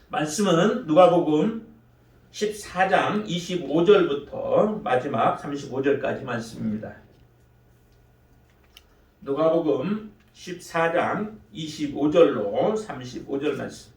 말씀은 누가복음 14장 25절부터 마지막 35절까지 말씀입니다. 누가복음 14장 25절로 35절 말씀.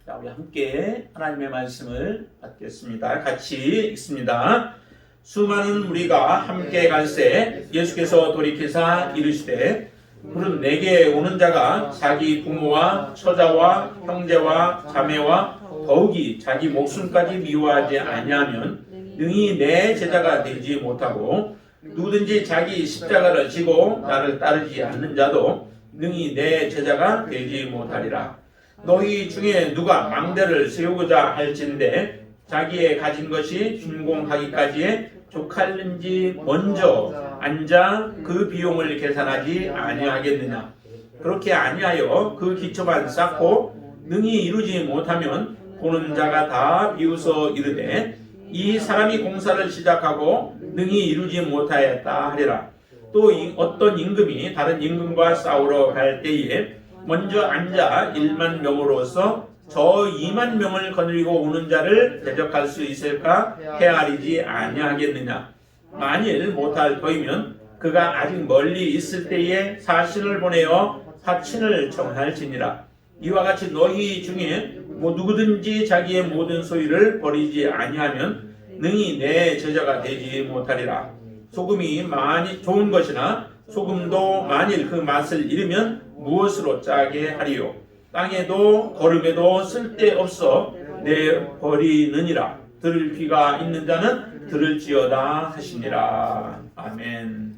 자, 우리 함께 하나님의 말씀을 받겠습니다. 같이 읽습니다. 수많은 무리가 함께 갈새 예수께서 돌이키사 이르시되 물은 내게 오는 자가 자기 부모와 처자와 형제와 자매와 더욱이 자기 목숨까지 미워하지 아니하면 능히 내 제자가 되지 못하고 누구든지 자기 십자가를 지고 나를 따르지 않는 자도 능히 내 제자가 되지 못하리라. 너희 중에 누가 망대를 세우고자 할진대 자기의 가진 것이 준공하기까지에 족할는지 먼저 앉아 그 비용을 계산하지 아니하겠느냐. 그렇게 아니하여 그 기초만 쌓고 능히 이루지 못하면 보는 자가 다 비웃어 이르되 이 사람이 공사를 시작하고 능히 이루지 못하였다 하리라. 또 어떤 임금이 다른 임금과 싸우러 갈 때에 먼저 앉아 1만 명으로서 저 2만 명을 거느리고 오는 자를 대적할 수 있을까 헤아리지 아니하겠느냐. 만일 못할 터이면 그가 아직 멀리 있을 때에 사신을 보내어 사친을 청할지니라. 이와 같이 너희 중에 누구든지 자기의 모든 소유를 버리지 아니하면 능히 내 제자가 되지 못하리라. 소금이 많이 좋은 것이나 소금도 만일 그 맛을 잃으면 무엇으로 짜게 하리요. 땅에도 거름에도 쓸데없어 내버리느니라. 들을 귀가 있는 자는 들을지어다 하시니라. 아멘.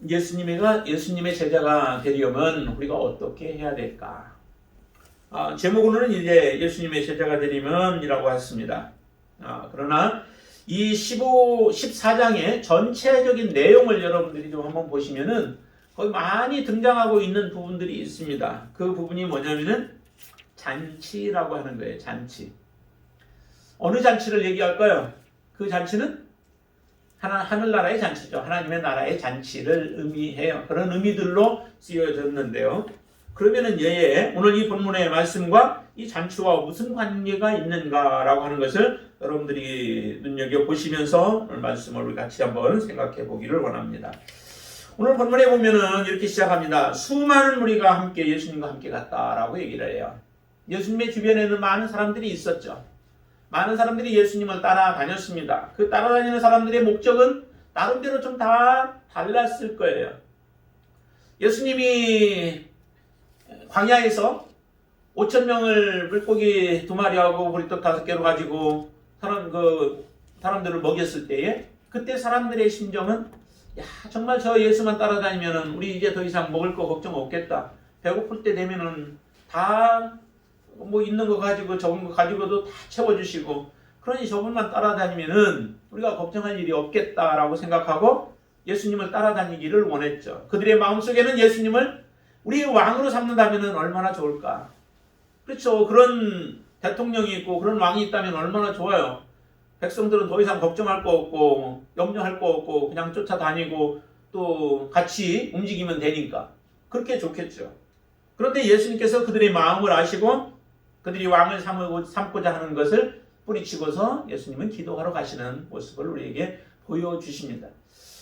예수님의 제자가 되려면 우리가 어떻게 해야 될까? 제목으로는 이제 예수님의 제자가 되려면이라고 했습니다. 그러나 이 14장의 전체적인 내용을 여러분들이 좀 한번 보시면은 거기 많이 등장하고 있는 부분들이 있습니다. 그 부분이 뭐냐면은 잔치라고 하는 거예요. 잔치. 어느 잔치를 얘기할까요? 그 잔치는 하늘나라의 잔치죠. 하나님의 나라의 잔치를 의미해요. 그런 의미들로 쓰여졌는데요. 그러면은 오늘 이 본문의 말씀과 이 잔치와 무슨 관계가 있는가라고 하는 것을 여러분들이 눈여겨보시면서 오늘 말씀을 우리 같이 한번 생각해 보기를 원합니다. 오늘 본문에 보면은 이렇게 시작합니다. 수많은 무리가 함께 예수님과 함께 갔다라고 얘기를 해요. 예수님의 주변에는 많은 사람들이 있었죠. 많은 사람들이 예수님을 따라다녔습니다. 그 따라다니는 사람들의 목적은 나름대로 좀 다 달랐을 거예요. 예수님이 광야에서 5,000명을 물고기 2마리하고 보리떡 5개로 가지고 사람들을 먹였을 때에 그때 사람들의 심정은 정말 저 예수만 따라다니면은 우리 이제 더 이상 먹을 거 걱정 없겠다. 배고플 때 되면은 다 있는 거 가지고 적은 거 가지고도 다 채워주시고 그러니 저분만 따라다니면은 우리가 걱정할 일이 없겠다라고 생각하고 예수님을 따라다니기를 원했죠. 그들의 마음속에는 예수님을 우리의 왕으로 삼는다면은 얼마나 좋을까. 그렇죠. 그런 대통령이 있고 그런 왕이 있다면 얼마나 좋아요. 백성들은 더 이상 걱정할 거 없고 염려할 거 없고 그냥 쫓아다니고 또 같이 움직이면 되니까 그렇게 좋겠죠. 그런데 예수님께서 그들의 마음을 아시고 그들이 왕을 삼고자 하는 것을 뿌리치고서 예수님은 기도하러 가시는 모습을 우리에게 보여주십니다.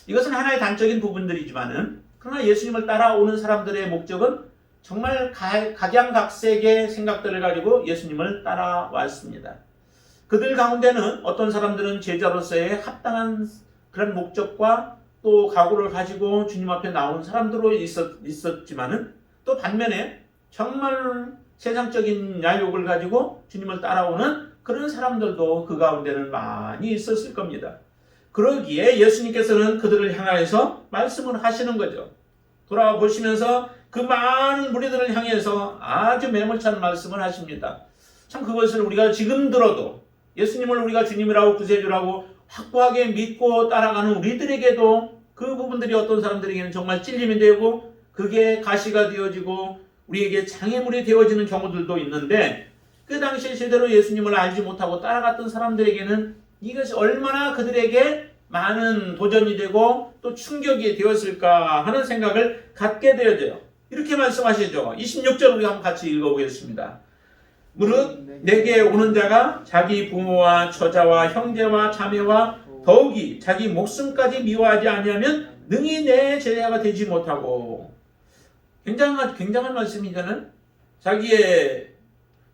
이것은 하나의 단적인 부분들이지만은 그러나 예수님을 따라오는 사람들의 목적은 정말 각양각색의 생각들을 가지고 예수님을 따라왔습니다. 그들 가운데는 어떤 사람들은 제자로서의 합당한 그런 목적과 또 각오를 가지고 주님 앞에 나온 사람들로 있었지만은 또 반면에 정말 세상적인 야욕을 가지고 주님을 따라오는 그런 사람들도 그 가운데는 많이 있었을 겁니다. 그러기에 예수님께서는 그들을 향하여서 말씀을 하시는 거죠. 돌아와 보시면서 그 많은 무리들을 향해서 아주 매몰찬 말씀을 하십니다. 참 그것을 우리가 지금 들어도 예수님을 우리가 주님이라고 구세주라고 확고하게 믿고 따라가는 우리들에게도 그 부분들이 어떤 사람들에게는 정말 찔림이 되고 그게 가시가 되어지고 우리에게 장애물이 되어지는 경우들도 있는데 그 당시에 제대로 예수님을 알지 못하고 따라갔던 사람들에게는 이것이 얼마나 그들에게 많은 도전이 되고 또 충격이 되었을까 하는 생각을 갖게 되어져요. 이렇게 말씀하시죠. 26절 우리 한번 같이 읽어보겠습니다. 무릇 내게 오는 자가 자기 부모와 처자와 형제와 자매와 더욱이 자기 목숨까지 미워하지 아니하면 능히 내 제자가 되지 못하고. 굉장한 말씀이잖아요. 자기의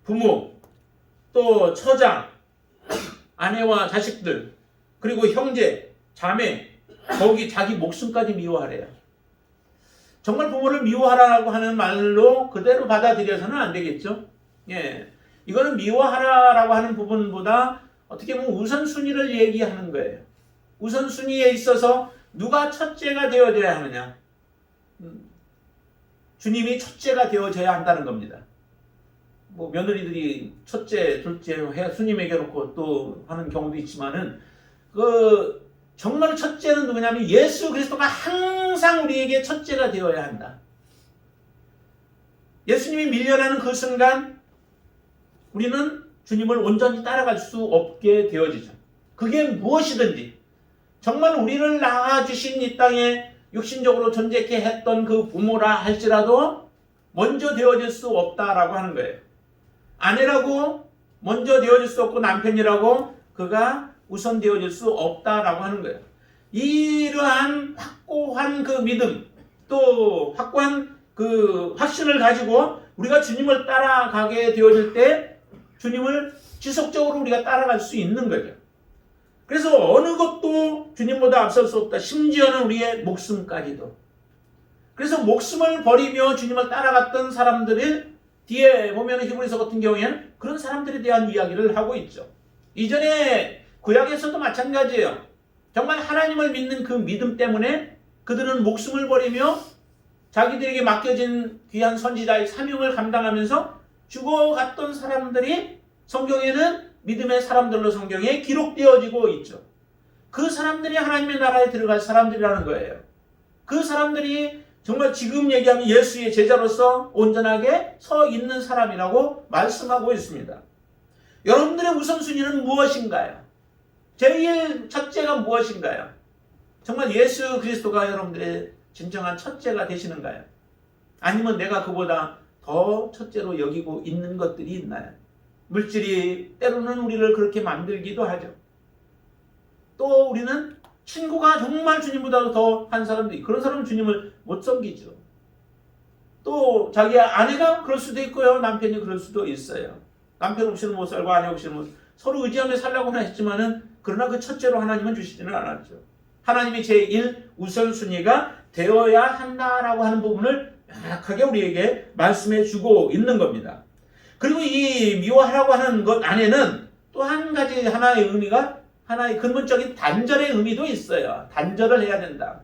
부모, 또 처자, 아내와 자식들, 그리고 형제, 자매, 거기 자기 목숨까지 미워하래요. 정말 부모를 미워하라고 하는 말로 그대로 받아들여서는 안 되겠죠. 예, 이거는 미워하라라고 하는 부분보다 어떻게 보면 우선순위를 얘기하는 거예요. 우선순위에 있어서 누가 첫째가 되어져야 하느냐. 주님이 첫째가 되어져야 한다는 겁니다. 뭐 며느리들이 첫째, 둘째 해 스님에게 놓고 또 하는 경우도 있지만은 정말 첫째는 누구냐면 예수 그리스도가 항상 우리에게 첫째가 되어야 한다. 예수님이 밀려나는 그 순간 우리는 주님을 온전히 따라갈 수 없게 되어지죠. 그게 무엇이든지 정말 우리를 낳아주신 이 땅에 육신적으로 존재케 했던 그 부모라 할지라도 먼저 되어질 수 없다라고 하는 거예요. 아내라고 먼저 되어질 수 없고 남편이라고 그가 우선 되어질 수 없다라고 하는 거예요. 이러한 확고한 그 믿음, 또 확고한 그 확신을 가지고 우리가 주님을 따라가게 되어질 때 주님을 지속적으로 우리가 따라갈 수 있는 거죠. 그래서 어느 것도 주님보다 앞설 수 없다. 심지어는 우리의 목숨까지도. 그래서 목숨을 버리며 주님을 따라갔던 사람들을 뒤에 보면 히브리서 같은 경우에는 그런 사람들에 대한 이야기를 하고 있죠. 이전에 구약에서도 마찬가지예요. 정말 하나님을 믿는 그 믿음 때문에 그들은 목숨을 버리며 자기들에게 맡겨진 귀한 선지자의 사명을 감당하면서 죽어갔던 사람들이 성경에는 믿음의 사람들로 성경에 기록되어지고 있죠. 그 사람들이 하나님의 나라에 들어갈 사람들이라는 거예요. 그 사람들이 정말 지금 얘기하면 예수의 제자로서 온전하게 서 있는 사람이라고 말씀하고 있습니다. 여러분들의 우선순위는 무엇인가요? 제일 첫째가 무엇인가요? 정말 예수 그리스도가 여러분들의 진정한 첫째가 되시는가요? 아니면 내가 그보다 더 첫째로 여기고 있는 것들이 있나요? 물질이 때로는 우리를 그렇게 만들기도 하죠. 또 우리는 친구가 정말 주님보다 더 한 사람도 있고 그런 사람은 주님을 못 섬기죠. 또 자기 아내가 그럴 수도 있고요. 남편이 그럴 수도 있어요. 남편 없이는 못 살고 아내 없이는 못 살고 서로 의지하며 살려고는 했지만은 그러나 그 첫째로 하나님은 주시지는 않았죠. 하나님이 제1 우선순위가 되어야 한다라고 하는 부분을 명확하게 우리에게 말씀해 주고 있는 겁니다. 그리고 이 미워하라고 하는 것 안에는 또 한 가지 하나의 의미가 하나의 근본적인 단절의 의미도 있어요. 단절을 해야 된다.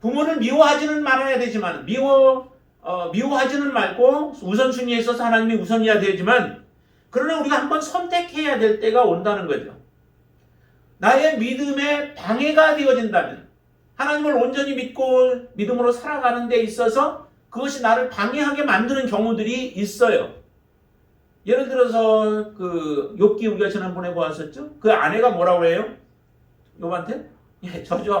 부모를 미워하지는 말아야 되지만 미워하지는 말고 우선순위에 있어서 하나님이 우선이어야 되지만 그러나 우리가 한번 선택해야 될 때가 온다는 거죠. 나의 믿음에 방해가 되어진다면 하나님을 온전히 믿고 믿음으로 살아가는 데 있어서 그것이 나를 방해하게 만드는 경우들이 있어요. 예를 들어서 그 욥기 우리가 지난번에 보았었죠. 그 아내가 뭐라고 해요? 욥한테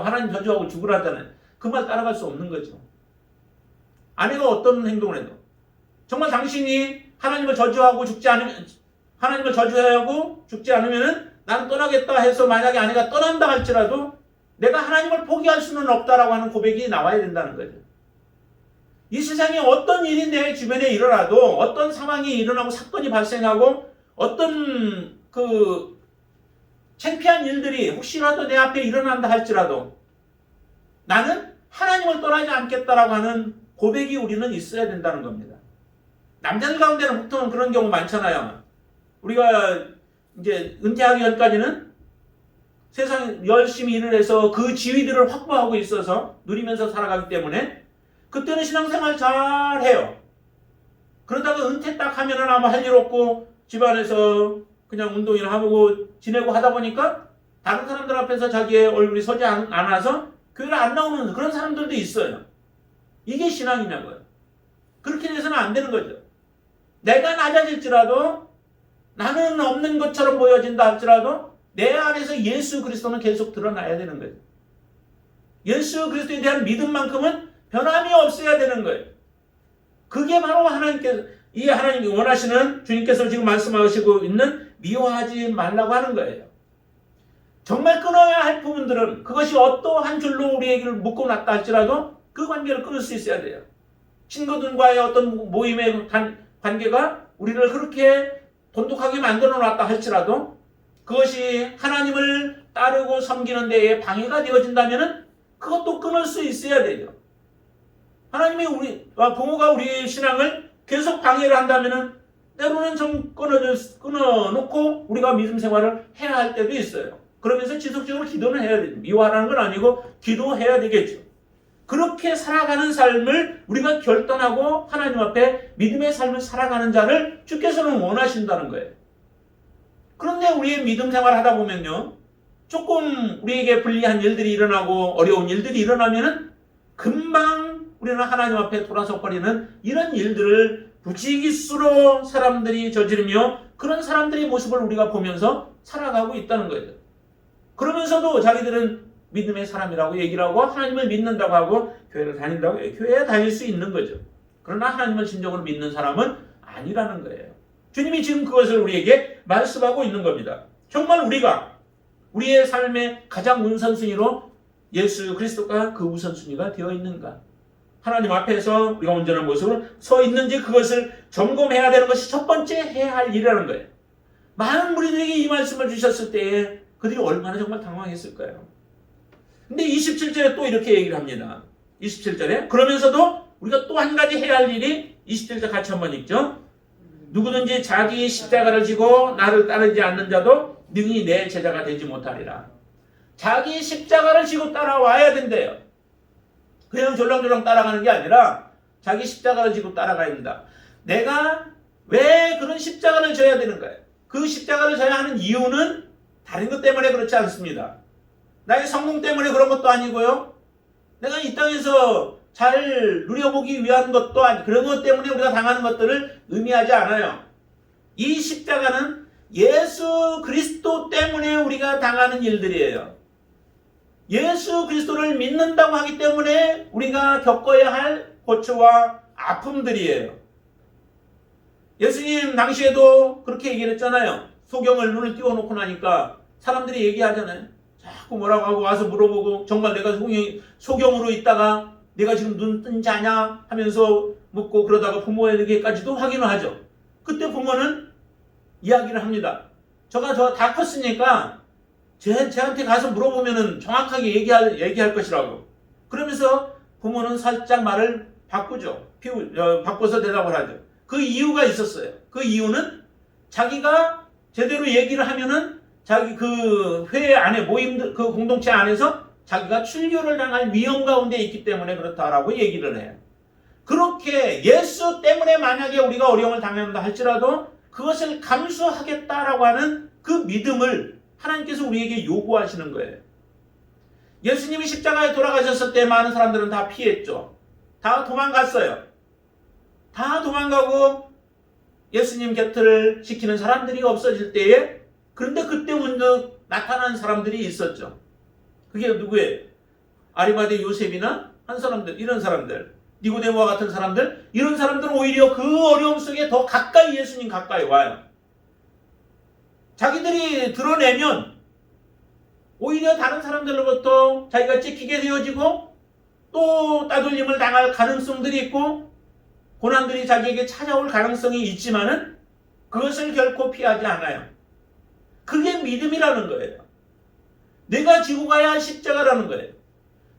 하나님 저주하고 죽으라잖아요. 그 말 따라갈 수 없는 거죠. 아내가 어떤 행동을 해도 정말 당신이 하나님을 저주하고 죽지 않으면 하나님을 저주하고 죽지 않으면은 나는 떠나겠다 해서 만약에 아내가 떠난다 할지라도 내가 하나님을 포기할 수는 없다라고 하는 고백이 나와야 된다는 거죠. 이 세상에 어떤 일이 내 주변에 일어나도 어떤 상황이 일어나고 사건이 발생하고 어떤 그 창피한 일들이 혹시라도 내 앞에 일어난다 할지라도 나는 하나님을 떠나지 않겠다라고 하는 고백이 우리는 있어야 된다는 겁니다. 남자들 가운데는 보통 그런 경우 많잖아요. 우리가 이제 은퇴하기 전까지는 세상 열심히 일을 해서 그 지위들을 확보하고 있어서 누리면서 살아가기 때문에 그때는 신앙생활 잘 해요. 그러다가 은퇴 딱 하면은 아마 할 일 없고 집안에서 그냥 운동이나 하고 지내고 하다 보니까 다른 사람들 앞에서 자기의 얼굴이 서지 않아서 교회를 안 나오는 그런 사람들도 있어요. 이게 신앙이냐고요. 그렇게 돼서는 안 되는 거죠. 내가 낮아질지라도 나는 없는 것처럼 보여진다 할지라도 내 안에서 예수 그리스도는 계속 드러나야 되는 거예요. 예수 그리스도에 대한 믿음만큼은 변함이 없어야 되는 거예요. 그게 바로 하나님이 원하시는, 주님께서 지금 말씀하시고 있는 미워하지 말라고 하는 거예요. 정말 끊어야 할 부분들은 그것이 어떠한 줄로 우리에게 묶어놨다 할지라도 그 관계를 끊을 수 있어야 돼요. 친구들과의 어떤 모임의 관계가 우리를 그렇게 돈독하게 만들어 놨다 할지라도 그것이 하나님을 따르고 섬기는 데에 방해가 되어진다면 그것도 끊을 수 있어야 돼요. 하나님이 부모가 우리의 신앙을 계속 방해를 한다면 때로는 좀 끊어놓고 우리가 믿음 생활을 해야 할 때도 있어요. 그러면서 지속적으로 기도는 해야 돼요. 미워하라는 건 아니고 기도해야 되겠죠. 그렇게 살아가는 삶을 우리가 결단하고 하나님 앞에 믿음의 삶을 살아가는 자를 주께서는 원하신다는 거예요. 그런데 우리의 믿음 생활 하다 보면요, 조금 우리에게 불리한 일들이 일어나고 어려운 일들이 일어나면은 금방 우리는 하나님 앞에 돌아서 버리는 이런 일들을 부지기수로 사람들이 저지르며 그런 사람들의 모습을 우리가 보면서 살아가고 있다는 거예요. 그러면서도 자기들은 믿음의 사람이라고 얘기를 하고 하나님을 믿는다고 하고 교회를 다닌다고 해요. 교회에 다닐 수 있는 거죠. 그러나 하나님을 진정으로 믿는 사람은 아니라는 거예요. 주님이 지금 그것을 우리에게 말씀하고 있는 겁니다. 정말 우리가 우리의 삶의 가장 우선순위로 예수 그리스도가 그 우선순위가 되어 있는가? 하나님 앞에서 우리가 온전한 모습으로 서 있는지 그것을 점검해야 되는 것이 첫 번째 해야 할 일이라는 거예요. 많은 무리들에게 이 말씀을 주셨을 때에 그들이 얼마나 정말 당황했을까요? 근데 27절에 또 이렇게 얘기를 합니다. 27절에 그러면서도 우리가 또 한 가지 해야 할 일이 27절 같이 한번 읽죠. 누구든지 자기 십자가를 지고 나를 따르지 않는 자도 능히 내 제자가 되지 못하리라. 자기 십자가를 지고 따라와야 된대요. 그냥 졸랑졸랑 따라가는 게 아니라 자기 십자가를 지고 따라가야 된다. 내가 왜 그런 십자가를 져야 되는가요? 그 십자가를 져야 하는 이유는 다른 것 때문에 그렇지 않습니다. 나의 성공 때문에 그런 것도 아니고요. 내가 이 땅에서 잘 누려보기 위한 것도 아니, 그런 것 때문에 우리가 당하는 것들을 의미하지 않아요. 이 십자가는 예수 그리스도 때문에 우리가 당하는 일들이에요. 예수 그리스도를 믿는다고 하기 때문에 우리가 겪어야 할 고초와 아픔들이에요. 예수님 당시에도 그렇게 얘기를 했잖아요. 소경을 눈을 띄워놓고 나니까 사람들이 얘기하잖아요. 자꾸 뭐라고 하고 와서 물어보고 정말 내가 소경으로 있다가 내가 지금 눈 뜬 자냐 하면서 묻고 그러다가 부모에게까지도 확인을 하죠. 그때 부모는 이야기를 합니다. 저가 다 컸으니까 쟤한테 가서 물어보면은 정확하게 얘기할 것이라고. 그러면서 부모는 살짝 말을 바꾸죠. 바꿔서 대답을 하죠. 그 이유가 있었어요. 그 이유는 자기가 제대로 얘기를 하면은 자기 그 회의 안에 모임들 그 공동체 안에서 자기가 출교를 당할 위험 가운데 있기 때문에 그렇다라고 얘기를 해요. 그렇게 예수 때문에 만약에 우리가 어려움을 당한다 할지라도 그것을 감수하겠다라고 하는 그 믿음을 하나님께서 우리에게 요구하시는 거예요. 예수님이 십자가에 돌아가셨을 때 많은 사람들은 다 피했죠. 다 도망갔어요. 다 도망가고 예수님 곁을 지키는 사람들이 없어질 때에 그런데 그때 문득 나타난 사람들이 있었죠. 그게 누구예요? 아리마대 요셉이나 한 사람들, 이런 사람들, 니고데모와 같은 사람들, 이런 사람들은 오히려 그 어려움 속에 더 가까이 예수님 가까이 와요. 자기들이 드러내면 오히려 다른 사람들로부터 자기가 찢기게 되어지고 또 따돌림을 당할 가능성들이 있고 고난들이 자기에게 찾아올 가능성이 있지만은 그것을 결코 피하지 않아요. 그게 믿음이라는 거예요. 내가 지고 가야 할 십자가라는 거예요.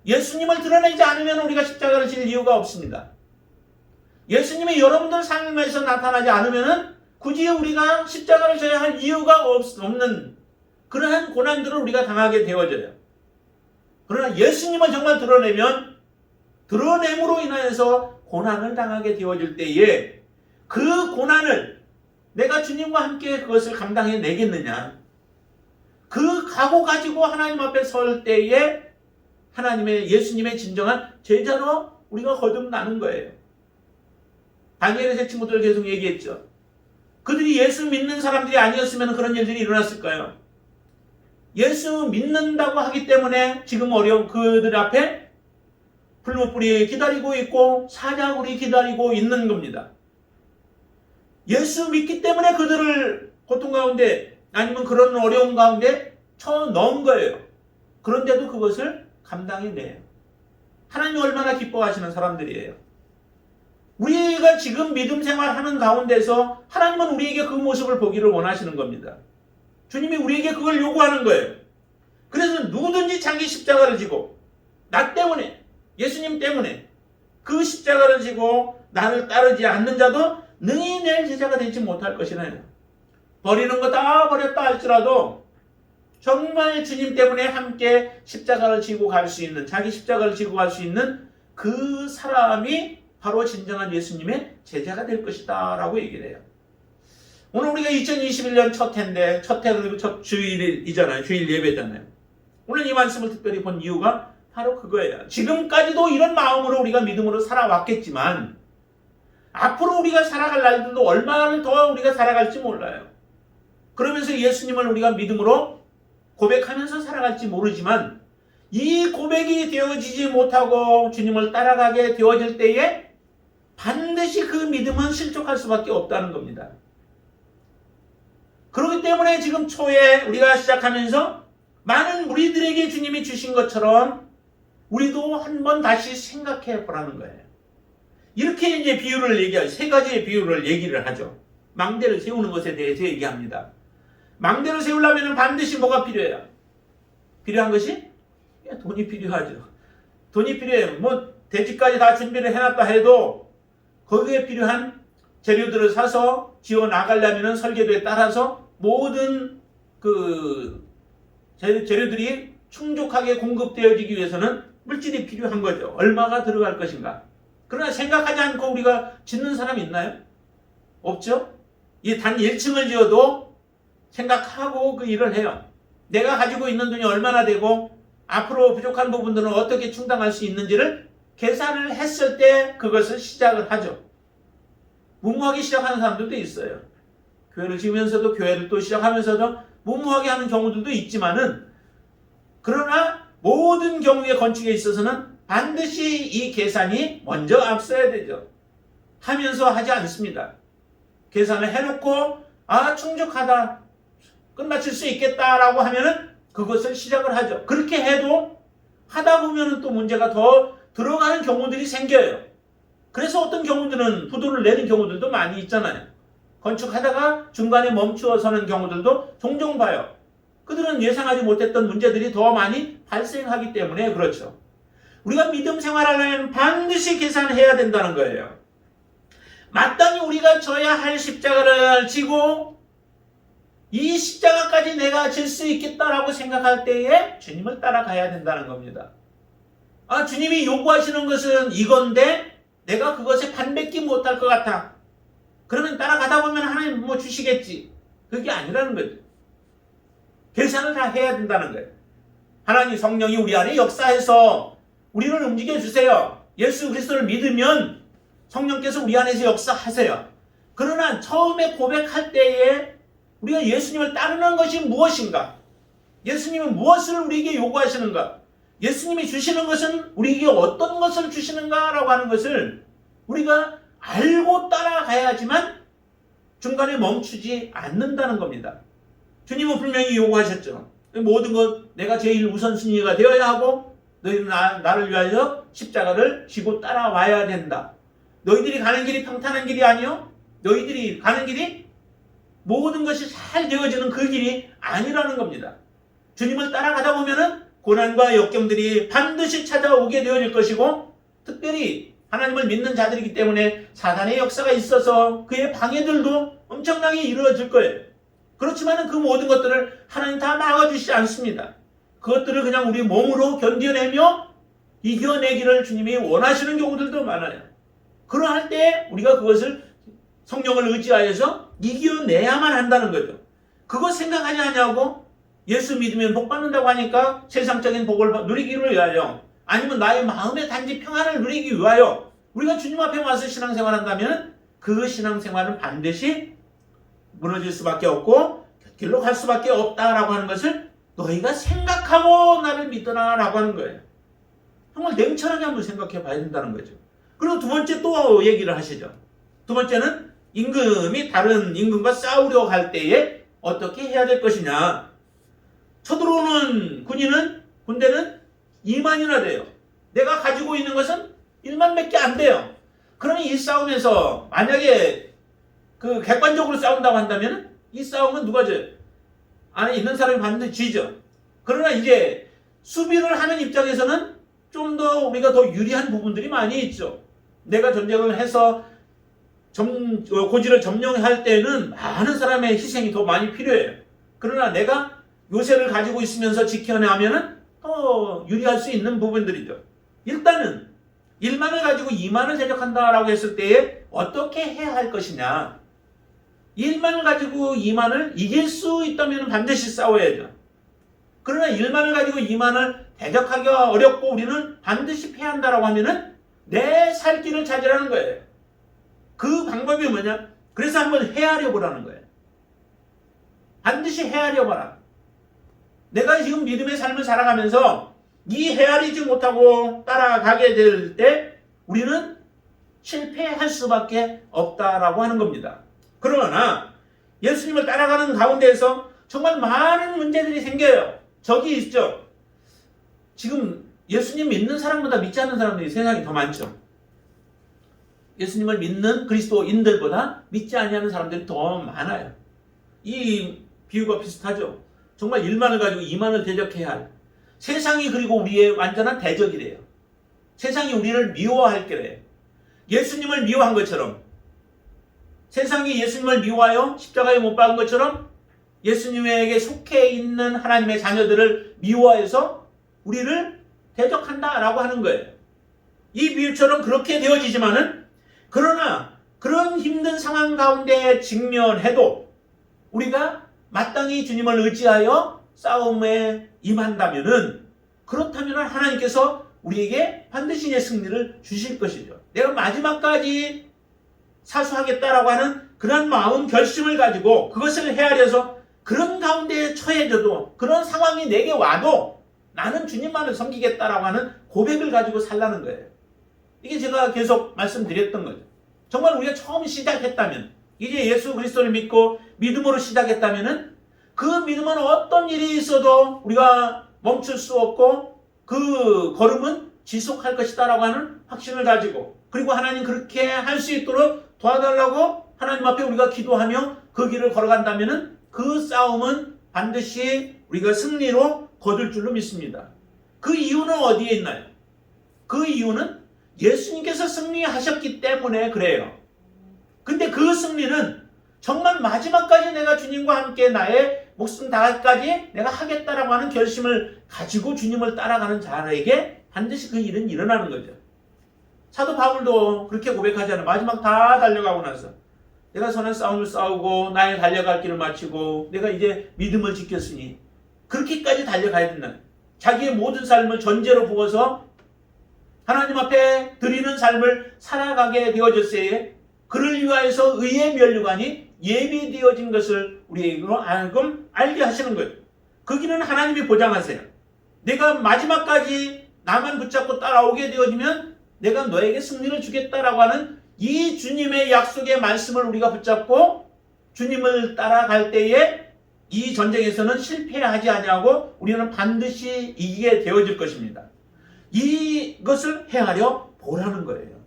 예수님을 드러내지 않으면 우리가 십자가를 질 이유가 없습니다. 예수님이 여러분들 삶에서 나타나지 않으면 굳이 우리가 십자가를 져야 할 이유가 없는 그러한 고난들을 우리가 당하게 되어져요. 그러나 예수님을 정말 드러내면 드러냄으로 인하여서 고난을 당하게 되어질 때에 그 고난을 내가 주님과 함께 그것을 감당해 내겠느냐. 그 각오 가지고 하나님 앞에 설 때에 예수님의 진정한 제자로 우리가 거듭나는 거예요. 다니엘의 세 친구들 계속 얘기했죠. 그들이 예수 믿는 사람들이 아니었으면 그런 일들이 일어났을까요? 예수 믿는다고 하기 때문에 지금 어려운 그들 앞에 풀무불이 기다리고 있고 사자굴이 기다리고 있는 겁니다. 예수 믿기 때문에 그들을 고통 가운데 아니면 그런 어려움 가운데 쳐넣은 거예요. 그런데도 그것을 감당해내요. 하나님이 얼마나 기뻐하시는 사람들이에요. 우리가 지금 믿음 생활하는 가운데서 하나님은 우리에게 그 모습을 보기를 원하시는 겁니다. 주님이 우리에게 그걸 요구하는 거예요. 그래서 누구든지 자기 십자가를 지고 나 때문에 예수님 때문에 그 십자가를 지고 나를 따르지 않는 자도 능히 내 제자가 되지 못할 것이라요. 버리는 거 다 버렸다 할지라도 정말 주님 때문에 함께 십자가를 지고 갈 수 있는, 자기 십자가를 지고 갈 수 있는 그 사람이 바로 진정한 예수님의 제자가 될 것이다 라고 얘기를 해요. 오늘 우리가 2021년 첫 해인데 첫 해 그리고 첫 주일이잖아요. 주일 예배잖아요. 오늘 이 말씀을 특별히 본 이유가 바로 그거예요. 지금까지도 이런 마음으로 우리가 믿음으로 살아왔겠지만 앞으로 우리가 살아갈 날들도 얼마나 더 우리가 살아갈지 몰라요. 그러면서 예수님을 우리가 믿음으로 고백하면서 살아갈지 모르지만 이 고백이 되어지지 못하고 주님을 따라가게 되어질 때에 반드시 그 믿음은 실족할 수밖에 없다는 겁니다. 그렇기 때문에 지금 초에 우리가 시작하면서 많은 무리들에게 주님이 주신 것처럼 우리도 한번 다시 생각해 보라는 거예요. 이렇게 이제 비유를 얘기하죠. 세 가지의 비유를 얘기를 하죠. 망대를 세우는 것에 대해서 얘기합니다. 망대를 세우려면 반드시 뭐가 필요해요? 필요한 것이? 돈이 필요하죠. 돈이 필요해요. 뭐 대지까지 다 준비를 해놨다 해도 거기에 필요한 재료들을 사서 지어 나가려면 설계도에 따라서 모든 그 재료들이 충족하게 공급되어지기 위해서는 물질이 필요한 거죠. 얼마가 들어갈 것인가. 그러나 생각하지 않고 우리가 짓는 사람이 있나요? 없죠? 이 단 1층을 지어도 생각하고 그 일을 해요. 내가 가지고 있는 돈이 얼마나 되고 앞으로 부족한 부분들은 어떻게 충당할 수 있는지를 계산을 했을 때 그것을 시작을 하죠. 무모하게 시작하는 사람들도 있어요. 교회를 지으면서도 교회를 또 시작하면서도 무모하게 하는 경우들도 있지만은 그러나 모든 경우의 건축에 있어서는 반드시 이 계산이 먼저 앞서야 되죠. 하면서 하지 않습니다. 계산을 해놓고 충족하다 끝마칠 수 있겠다라고 하면은 그것을 시작을 하죠. 그렇게 해도 하다 보면은 또 문제가 더 들어가는 경우들이 생겨요. 그래서 어떤 경우들은 부도를 내는 경우들도 많이 있잖아요. 건축하다가 중간에 멈추어 서는 경우들도 종종 봐요. 그들은 예상하지 못했던 문제들이 더 많이 발생하기 때문에 그렇죠. 우리가 믿음 생활하려면 반드시 계산해야 된다는 거예요. 마땅히 우리가 져야 할 십자가를 지고 이 십자가까지 내가 질 수 있겠다라고 생각할 때에 주님을 따라가야 된다는 겁니다. 주님이 요구하시는 것은 이건데 내가 그것에 반뱉기 못할 것 같아. 그러면 따라가다 보면 하나님 뭐 주시겠지. 그게 아니라는 거죠. 계산을 다 해야 된다는 거예요. 하나님 성령이 우리 안에 역사해서 우리를 움직여 주세요. 예수 그리스도를 믿으면 성령께서 우리 안에서 역사하세요. 그러나 처음에 고백할 때에 우리가 예수님을 따르는 것이 무엇인가? 예수님은 무엇을 우리에게 요구하시는가? 예수님이 주시는 것은 우리에게 어떤 것을 주시는가라고 하는 것을 우리가 알고 따라가야지만 중간에 멈추지 않는다는 겁니다. 주님은 분명히 요구하셨죠. 모든 것 내가 제일 우선순위가 되어야 하고 너희는 나를 위하여 십자가를 지고 따라와야 된다. 너희들이 가는 길이 평탄한 길이 아니요. 너희들이 가는 길이 모든 것이 잘 되어지는 그 길이 아니라는 겁니다. 주님을 따라가다 보면은 고난과 역경들이 반드시 찾아오게 되어질 것이고 특별히 하나님을 믿는 자들이기 때문에 사단의 역사가 있어서 그의 방해들도 엄청나게 이루어질 거예요. 그렇지만 그 모든 것들을 하나님 다 막아주시지 않습니다. 그것들을 그냥 우리 몸으로 견뎌내며 이겨내기를 주님이 원하시는 경우들도 많아요. 그러할 때 우리가 그것을 성령을 의지하여서 이겨내야만 한다는 거죠. 그거 생각하지 않냐고 예수 믿으면 복 받는다고 하니까 세상적인 복을 누리기를 위하여 아니면 나의 마음의 단지 평안을 누리기 위하여 우리가 주님 앞에 와서 신앙생활 한다면 그 신앙생활은 반드시 무너질 수밖에 없고 길로 갈 수밖에 없다라고 하는 것을 너희가 생각하고 나를 믿으라 라고 하는 거예요. 정말 냉철하게 한번 생각해 봐야 된다는 거죠. 그리고 두 번째 또 얘기를 하시죠. 두 번째는 임금이 다른 임금과 싸우려고 할 때에 어떻게 해야 될 것이냐. 쳐들어오는 군대는 2만이나 돼요. 내가 가지고 있는 것은 1만 몇 개 안 돼요. 그러면 이 싸움에서 만약에 그 객관적으로 싸운다고 한다면 이 싸움은 누가 져요? 안에 있는 사람이 반드시 지죠. 그러나 이제 수비를 하는 입장에서는 좀 더 우리가 더 유리한 부분들이 많이 있죠. 내가 전쟁을 해서 고지를 점령할 때는 많은 사람의 희생이 더 많이 필요해요. 그러나 내가 요새를 가지고 있으면서 지켜내면은 더 유리할 수 있는 부분들이죠. 일단은 1만을 가지고 2만을 대적한다라고 했을 때에 어떻게 해야 할 것이냐. 1만을 가지고 2만을 이길 수 있다면 반드시 싸워야죠. 그러나 1만을 가지고 2만을 대적하기가 어렵고 우리는 반드시 패한다라고 하면은 내 살 길을 찾으라는 거예요. 그 방법이 뭐냐? 그래서 한번 헤아려 보라는 거예요. 반드시 헤아려 봐라. 내가 지금 믿음의 삶을 살아가면서 이 헤아리지 못하고 따라가게 될 때 우리는 실패할 수밖에 없다라고 하는 겁니다. 그러나 예수님을 따라가는 가운데에서 정말 많은 문제들이 생겨요. 적이 있죠. 지금 예수님 믿는 사람보다 믿지 않는 사람들이 세상에 더 많죠. 예수님을 믿는 그리스도인들보다 믿지 아니하는 사람들이 더 많아요. 이 비유가 비슷하죠. 정말 1만을 가지고 2만을 대적해야 할 세상이 그리고 우리의 완전한 대적이래요. 세상이 우리를 미워할 게래요. 예수님을 미워한 것처럼 세상이 예수님을 미워하여 십자가에 못 박은 것처럼 예수님에게 속해 있는 하나님의 자녀들을 미워해서 우리를 대적한다라고 하는 거예요. 이 비유처럼 그렇게 되어지지만은 그러나 그런 힘든 상황 가운데 직면해도 우리가 마땅히 주님을 의지하여 싸움에 임한다면은 그렇다면 하나님께서 우리에게 반드시 내 승리를 주실 것이죠. 내가 마지막까지 사수하겠다라고 하는 그런 마음 결심을 가지고 그것을 헤아려서 그런 가운데 처해져도 그런 상황이 내게 와도 나는 주님만을 섬기겠다라고 하는 고백을 가지고 살라는 거예요. 이게 제가 계속 말씀드렸던 거죠. 정말 우리가 처음 시작했다면 이제 예수 그리스도를 믿고 믿음으로 시작했다면은 그 믿음은 어떤 일이 있어도 우리가 멈출 수 없고 그 걸음은 지속할 것이다라고 하는 확신을 가지고 그리고 하나님 그렇게 할 수 있도록 도와달라고 하나님 앞에 우리가 기도하며 그 길을 걸어간다면은 그 싸움은 반드시 우리가 승리로 거둘 줄로 믿습니다. 그 이유는 어디에 있나요? 그 이유는 예수님께서 승리하셨기 때문에 그래요. 근데 그 승리는 정말 마지막까지 내가 주님과 함께 나의 목숨 다까지 내가 하겠다라고 하는 결심을 가지고 주님을 따라가는 자에게 반드시 그 일은 일어나는 거죠. 사도 바울도 그렇게 고백하잖아요. 마지막 다 달려가고 나서 내가 선한 싸움을 싸우고 나의 달려갈 길을 마치고 내가 이제 믿음을 지켰으니 그렇게까지 달려가야 된다. 자기의 모든 삶을 전제로 부어서 하나님 앞에 드리는 삶을 살아가게 되어졌어요. 그를 위하여서 의의 면류관이 예비되어진 것을 우리에게로 알게 하시는 거예요. 그 길은 하나님이 보장하세요. 내가 마지막까지 나만 붙잡고 따라오게 되어지면 내가 너에게 승리를 주겠다라고 하는 이 주님의 약속의 말씀을 우리가 붙잡고 주님을 따라갈 때에 이 전쟁에서는 실패하지 아니하고 우리는 반드시 이기게 되어질 것입니다. 이것을 헤아려 보라는 거예요.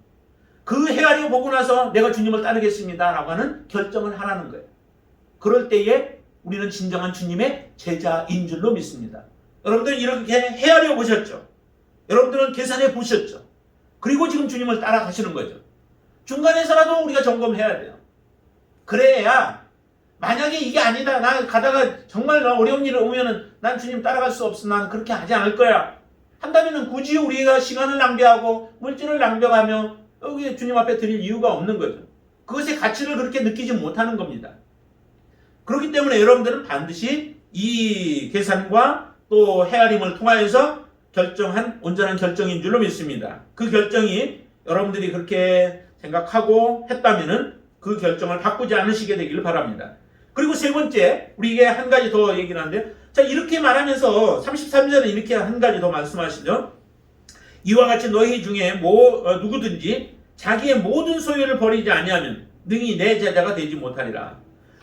그 헤아려 보고 나서 내가 주님을 따르겠습니다 라고 하는 결정을 하라는 거예요. 그럴 때에 우리는 진정한 주님의 제자인 줄로 믿습니다. 여러분들 이렇게 헤아려 보셨죠? 여러분들은 계산해 보셨죠? 그리고 지금 주님을 따라가시는 거죠. 중간에서라도 우리가 점검해야 돼요. 그래야 만약에 이게 아니다. 나 가다가 정말 어려운 일이 오면은 난 주님 따라갈 수 없어. 난 그렇게 하지 않을 거야. 한다면은 굳이 우리가 시간을 낭비하고 물질을 낭비하며 여기 주님 앞에 드릴 이유가 없는 거죠. 그것의 가치를 그렇게 느끼지 못하는 겁니다. 그렇기 때문에 여러분들은 반드시 이 계산과 또 헤아림을 통하여서 결정한 온전한 결정인 줄로 믿습니다. 그 결정이 여러분들이 그렇게 생각하고 했다면은 그 결정을 바꾸지 않으시게 되기를 바랍니다. 그리고 세 번째, 우리에게 한 가지 더 얘기를 하는데, 자, 이렇게 말하면서 33절에 이렇게 한 가지 더 말씀하시죠. 이와 같이 너희 중에 누구든지 자기의 모든 소유를 버리지 아니하면 능히 내 제자가 되지 못하리라.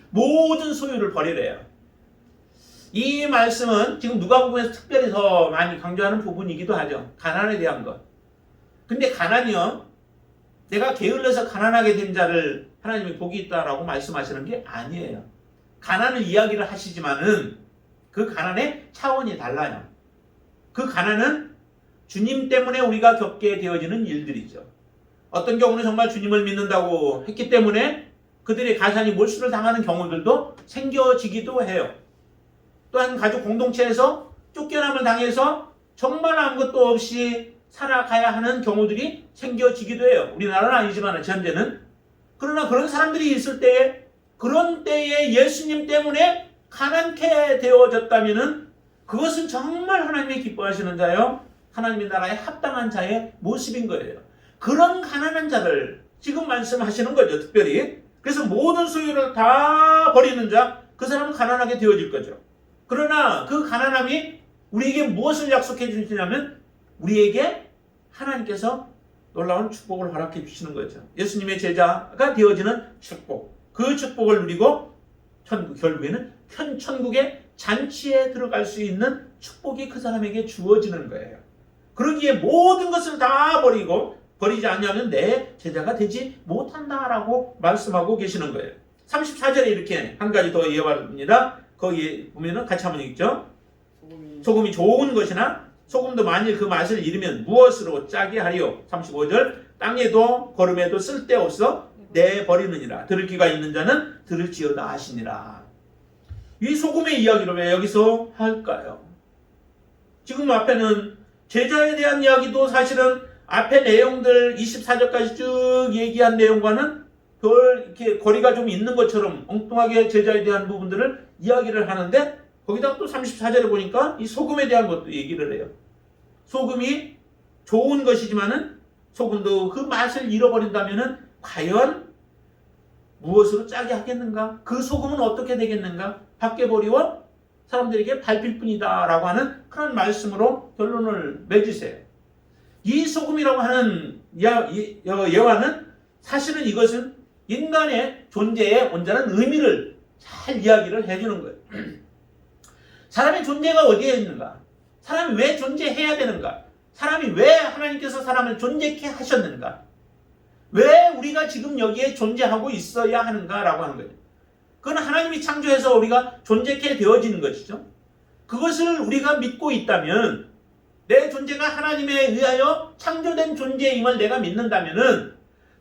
모든 소유를 버리래요. 이 말씀은 지금 누가복음에서 특별히 더 많이 강조하는 부분이기도 하죠. 가난에 대한 것. 근데 가난이요, 내가 게을러서 가난하게 된 자를 하나님이 복이 있다라고 말씀하시는 게 아니에요. 가난을 이야기를 하시지만은 그 가난의 차원이 달라요. 그 가난은 주님 때문에 우리가 겪게 되어지는 일들이죠. 어떤 경우는 정말 주님을 믿는다고 했기 때문에 그들의 가산이 몰수를 당하는 경우들도 생겨지기도 해요. 또한 가족 공동체에서 쫓겨남을 당해서 정말 아무것도 없이 살아가야 하는 경우들이 생겨지기도 해요. 우리나라는 아니지만 현재는. 그러나 그런 사람들이 있을 때에, 그런 때에 예수님 때문에 가난케 되어졌다면은 그것은 정말 하나님이 기뻐하시는 자요, 하나님의 나라에 합당한 자의 모습인 거예요. 그런 가난한 자를 지금 말씀하시는 거죠, 특별히. 그래서 모든 소유를 다 버리는 자, 그 사람은 가난하게 되어질 거죠. 그러나 그 가난함이 우리에게 무엇을 약속해 주시냐면 우리에게 하나님께서 놀라운 축복을 허락해 주시는 거죠. 예수님의 제자가 되어지는 축복. 그 축복을 누리고 결국에는 천국의 잔치에 들어갈 수 있는 축복이 그 사람에게 주어지는 거예요. 그러기에 모든 것을 다 버리지 않으면 내 제자가 되지 못한다라고 말씀하고 계시는 거예요. 34절에 이렇게 한 가지 더 이어갑니다. 거기에 보면은 같이 한번 읽죠. 소금이 좋은 것이나 소금도 만일 그 맛을 잃으면 무엇으로 짜게 하리요. 35절 땅에도 거름에도 쓸데없어 내버리느니라. 들을 귀가 있는 자는 들을지어다 하시니라. 이 소금의 이야기를 왜 여기서 할까요? 지금 앞에는 제자에 대한 이야기도 사실은 앞에 내용들 24절까지 쭉 얘기한 내용과는 별 이렇게 거리가 좀 있는 것처럼 엉뚱하게 제자에 대한 부분들을 이야기를 하는데 거기다가 또 34절에 보니까 이 소금에 대한 것도 얘기를 해요. 소금이 좋은 것이지만은 소금도 그 맛을 잃어버린다면은 과연 무엇으로 짜게 하겠는가? 그 소금은 어떻게 되겠는가? 밖에 버리워 사람들에게 밟힐 뿐이다 라고 하는 그런 말씀으로 결론을 맺으세요. 이 소금이라고 하는 예화는 사실은 이것은 인간의 존재의 온전한 의미를 잘 이야기를 해주는 거예요. 사람의 존재가 어디에 있는가? 사람이 왜 존재해야 되는가? 사람이 왜 하나님께서 사람을 존재케 하셨는가? 왜 우리가 지금 여기에 존재하고 있어야 하는가라고 하는 거예요. 그건 하나님이 창조해서 우리가 존재케 되어지는 것이죠. 그것을 우리가 믿고 있다면, 내 존재가 하나님에 의하여 창조된 존재임을 내가 믿는다면은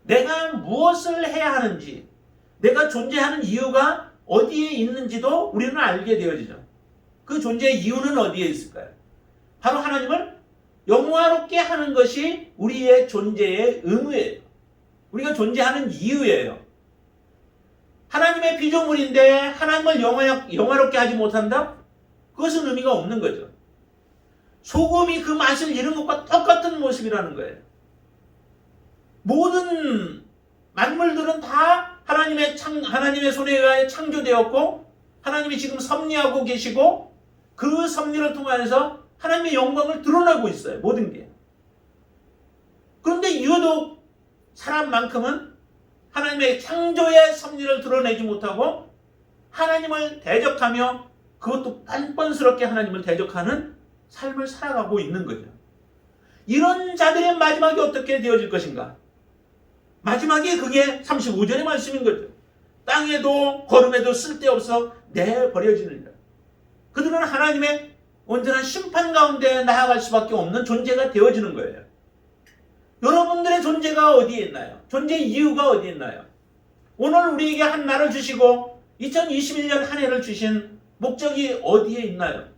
내가 무엇을 해야 하는지, 내가 존재하는 이유가 어디에 있는지도 우리는 알게 되어지죠. 그 존재의 이유는 어디에 있을까요? 바로 하나님을 영화롭게 하는 것이 우리의 존재의 의무예요. 우리가 존재하는 이유예요. 하나님의 피조물인데 하나님을 영화롭게 하지 못한다? 그것은 의미가 없는 거죠. 소금이 그 맛을 잃은 것과 똑같은 모습이라는 거예요. 모든 만물들은 다 하나님의 손에 의하여 창조되었고 하나님이 지금 섭리하고 계시고 그 섭리를 통해서 하나님의 영광을 드러내고 있어요. 모든 게. 그런데 유독 사람만큼은 하나님의 창조의 섭리를 드러내지 못하고 하나님을 대적하며 그것도 뻔뻔스럽게 하나님을 대적하는 삶을 살아가고 있는 거죠. 이런 자들의 마지막이 어떻게 되어질 것인가? 마지막에 그게 35절의 말씀인 거죠. 땅에도 거름에도 쓸데없어 내버려지느니라. 그들은 하나님의 온전한 심판 가운데 나아갈 수밖에 없는 존재가 되어지는 거예요. 여러분들의 존재가 어디에 있나요? 존재의 이유가 어디에 있나요? 오늘 우리에게 한 날을 주시고 2021년 한 해를 주신 목적이 어디에 있나요?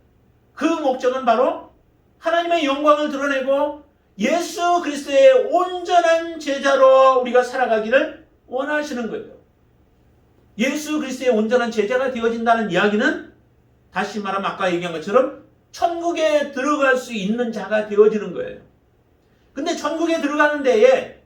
그 목적은 바로 하나님의 영광을 드러내고 예수 그리스도의 온전한 제자로 우리가 살아가기를 원하시는 거예요. 예수 그리스도의 온전한 제자가 되어진다는 이야기는 다시 말하면 아까 얘기한 것처럼 천국에 들어갈 수 있는 자가 되어지는 거예요. 근데 천국에 들어가는 데에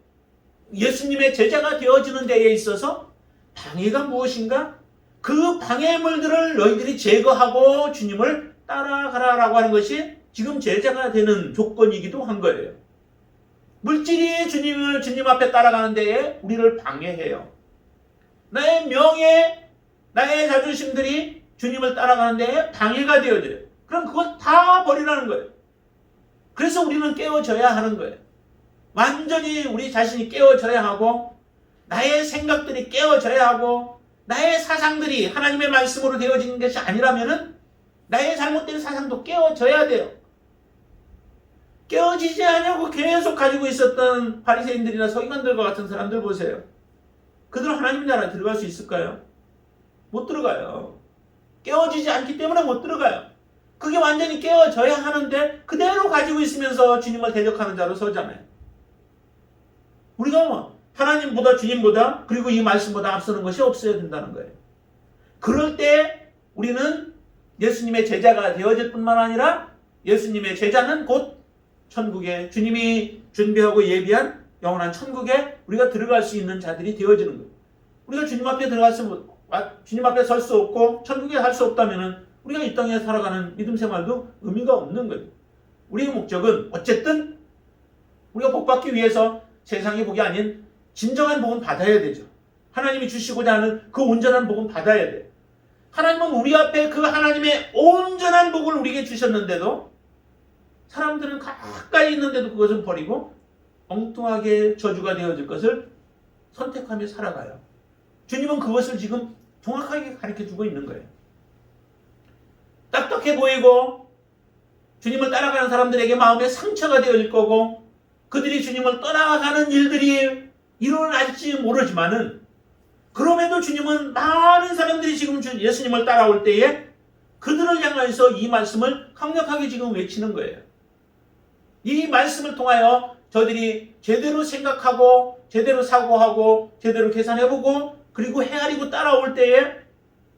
예수님의 제자가 되어지는 데에 있어서 방해가 무엇인가? 그 방해물들을 너희들이 제거하고 주님을 따라가라라고 하는 것이 지금 제자가 되는 조건이기도 한 거예요. 물질이 주님 앞에 따라가는 데에 우리를 방해해요. 나의 명예, 나의 자존심들이 주님을 따라가는 데에 방해가 되어져요. 그럼 그걸 다 버리라는 거예요. 그래서 우리는 깨어져야 하는 거예요. 완전히 우리 자신이 깨어져야 하고, 나의 생각들이 깨어져야 하고, 나의 사상들이 하나님의 말씀으로 되어지는 것이 아니라면은 나의 잘못된 사상도 깨어져야 돼요. 깨어지지 않냐고 계속 가지고 있었던 바리새인들이나 서기관들과 같은 사람들 보세요. 그들은 하나님 나라에 들어갈 수 있을까요? 못 들어가요. 깨어지지 않기 때문에 못 들어가요. 그게 완전히 깨어져야 하는데 그대로 가지고 있으면서 주님을 대적하는 자로 서잖아요. 우리가 하나님보다 주님보다 그리고 이 말씀보다 앞서는 것이 없어야 된다는 거예요. 그럴 때 우리는 예수님의 제자가 되어질 뿐만 아니라 예수님의 제자는 곧 천국에 주님이 준비하고 예비한 영원한 천국에 우리가 들어갈 수 있는 자들이 되어지는 거예요. 우리가 주님 앞에 주님 앞에 설 수 없고 천국에 갈 수 없다면 우리가 이 땅에 살아가는 믿음 생활도 의미가 없는 거예요. 우리의 목적은 어쨌든 우리가 복받기 위해서 세상의 복이 아닌 진정한 복은 받아야 되죠. 하나님이 주시고자 하는 그 온전한 복은 받아야 돼요. 하나님은 우리 앞에 그 하나님의 온전한 복을 우리에게 주셨는데도 사람들은 가까이 있는데도 그것을 버리고 엉뚱하게 저주가 되어질 것을 선택하며 살아가요. 주님은 그것을 지금 정확하게 가르쳐주고 있는 거예요. 딱딱해 보이고 주님을 따라가는 사람들에게 마음에 상처가 되어질 거고 그들이 주님을 떠나가는 일들이 일어날지 모르지만은 그럼에도 주님은 많은 사람들이 지금 예수님을 따라올 때에 그들을 향해서 이 말씀을 강력하게 지금 외치는 거예요. 이 말씀을 통하여 저들이 제대로 생각하고 제대로 사고하고 제대로 계산해보고 그리고 헤아리고 따라올 때에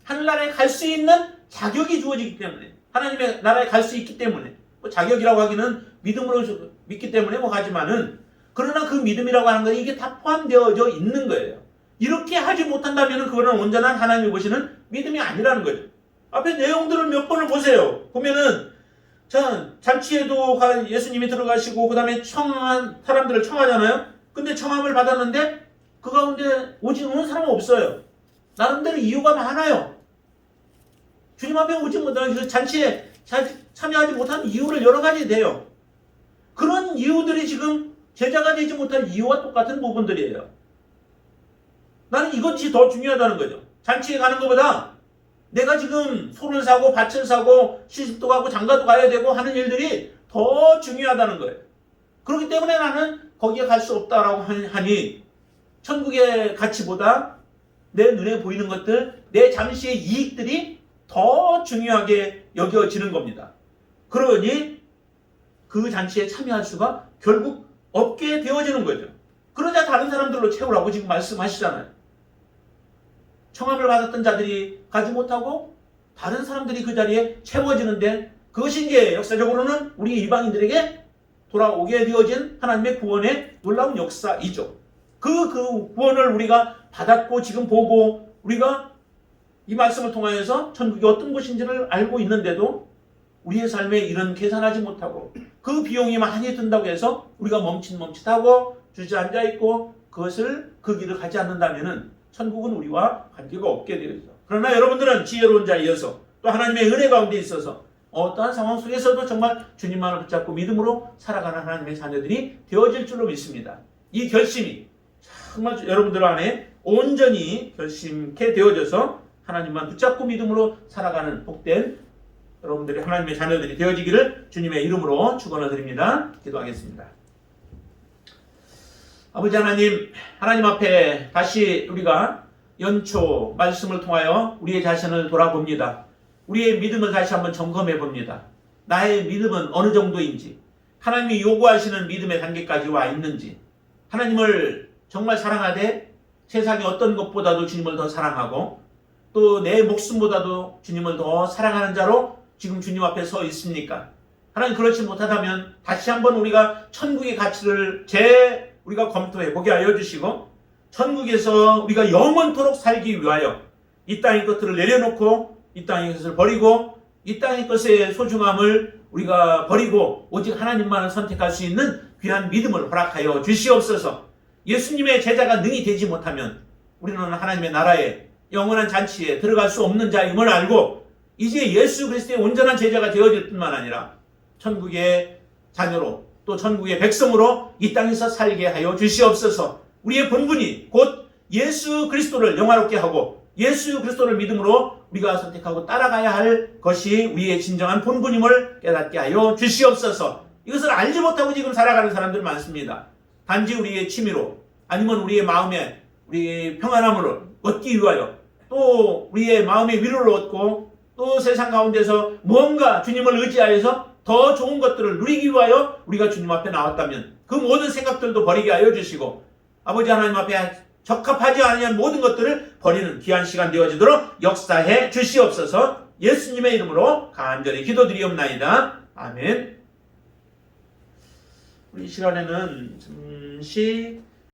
하늘나라에 갈 수 있는 자격이 주어지기 때문에 하나님의 나라에 갈 수 있기 때문에 자격이라고 하기는 믿음으로 믿기 때문에 하지만은 그러나 그 믿음이라고 하는 건 이게 다 포함되어져 있는 거예요. 이렇게 하지 못한다면 그거는 온전한 하나님이 보시는 믿음이 아니라는 거죠. 앞에 내용들을 몇 번을 보세요. 보면은 잔치에도 예수님이 들어가시고 그 다음에 청한 사람들을 청하잖아요. 근데 청함을 받았는데 그 가운데 오는 사람은 없어요. 나름대로 이유가 많아요. 주님 앞에 오지 못하는 그 잔치에 참여하지 못한 이유를 여러 가지 돼요. 그런 이유들이 지금 제자가 되지 못한 이유와 똑같은 부분들이에요. 나는 이것이 더 중요하다는 거죠. 잔치에 가는 것보다 내가 지금 소를 사고 밭을 사고 시집도 가고 장가도 가야 되고 하는 일들이 더 중요하다는 거예요. 그렇기 때문에 나는 거기에 갈 수 없다라고 하니 천국의 가치보다 내 눈에 보이는 것들, 내 잠시의 이익들이 더 중요하게 여겨지는 겁니다. 그러니 그 잔치에 참여할 수가 결국 없게 되어지는 거죠. 그러자 다른 사람들로 채우라고 지금 말씀하시잖아요. 청함을 받았던 자들이 가지 못하고 다른 사람들이 그 자리에 채워지는데 그것이 이제 역사적으로는 우리 이방인들에게 돌아오게 되어진 하나님의 구원의 놀라운 역사이죠. 그 구원을 우리가 받았고 지금 보고 우리가 이 말씀을 통하여서 천국이 어떤 곳인지를 알고 있는데도 우리의 삶에 이런 계산하지 못하고 그 비용이 많이 든다고 해서 우리가 멈칫멈칫하고 주저앉아 있고 그것을 그 길을 가지 않는다면은 천국은 우리와 관계가 없게 되어져. 그러나 여러분들은 지혜로운 자이어서 또 하나님의 은혜 가운데 있어서 어떠한 상황 속에서도 정말 주님만을 붙잡고 믿음으로 살아가는 하나님의 자녀들이 되어질 줄로 믿습니다. 이 결심이 정말 여러분들 안에 온전히 결심케 되어져서 하나님만 붙잡고 믿음으로 살아가는 복된 여러분들이 하나님의 자녀들이 되어지기를 주님의 이름으로 축원을 드립니다. 기도하겠습니다. 아버지 하나님 앞에 다시 우리가 연초 말씀을 통하여 우리의 자신을 돌아봅니다. 우리의 믿음을 다시 한번 점검해 봅니다. 나의 믿음은 어느 정도인지, 하나님이 요구하시는 믿음의 단계까지 와 있는지, 하나님을 정말 사랑하되 세상의 어떤 것보다도 주님을 더 사랑하고 또 내 목숨보다도 주님을 더 사랑하는 자로 지금 주님 앞에 서 있습니까? 하나님 그렇지 못하다면 다시 한번 우리가 천국의 가치를 우리가 검토해 보게 하여 주시고 천국에서 우리가 영원토록 살기 위하여 이 땅의 것들을 내려놓고 이 땅의 것을 버리고 이 땅의 것의 소중함을 우리가 버리고 오직 하나님만을 선택할 수 있는 귀한 믿음을 허락하여 주시옵소서. 예수님의 제자가 능히 되지 못하면 우리는 하나님의 나라에 영원한 잔치에 들어갈 수 없는 자임을 알고 이제 예수 그리스도의 온전한 제자가 되어질 뿐만 아니라 천국의 자녀로 또 천국의 백성으로 이 땅에서 살게 하여 주시옵소서. 우리의 본분이 곧 예수 그리스도를 영화롭게 하고 예수 그리스도를 믿음으로 우리가 선택하고 따라가야 할 것이 우리의 진정한 본분임을 깨닫게 하여 주시옵소서. 이것을 알지 못하고 지금 살아가는 사람들 많습니다. 단지 우리의 취미로 아니면 우리의 마음에 우리의 평안함을 얻기 위하여 또 우리의 마음의 위로를 얻고 또 세상 가운데서 무언가 주님을 의지하여서 더 좋은 것들을 누리기 위하여 우리가 주님 앞에 나왔다면 그 모든 생각들도 버리게 하여 주시고 아버지 하나님 앞에 적합하지 않은 모든 것들을 버리는 귀한 시간 되어지도록 역사해 주시옵소서. 예수님의 이름으로 간절히 기도드리옵나이다. 아멘. 우리 이 시간에는 잠시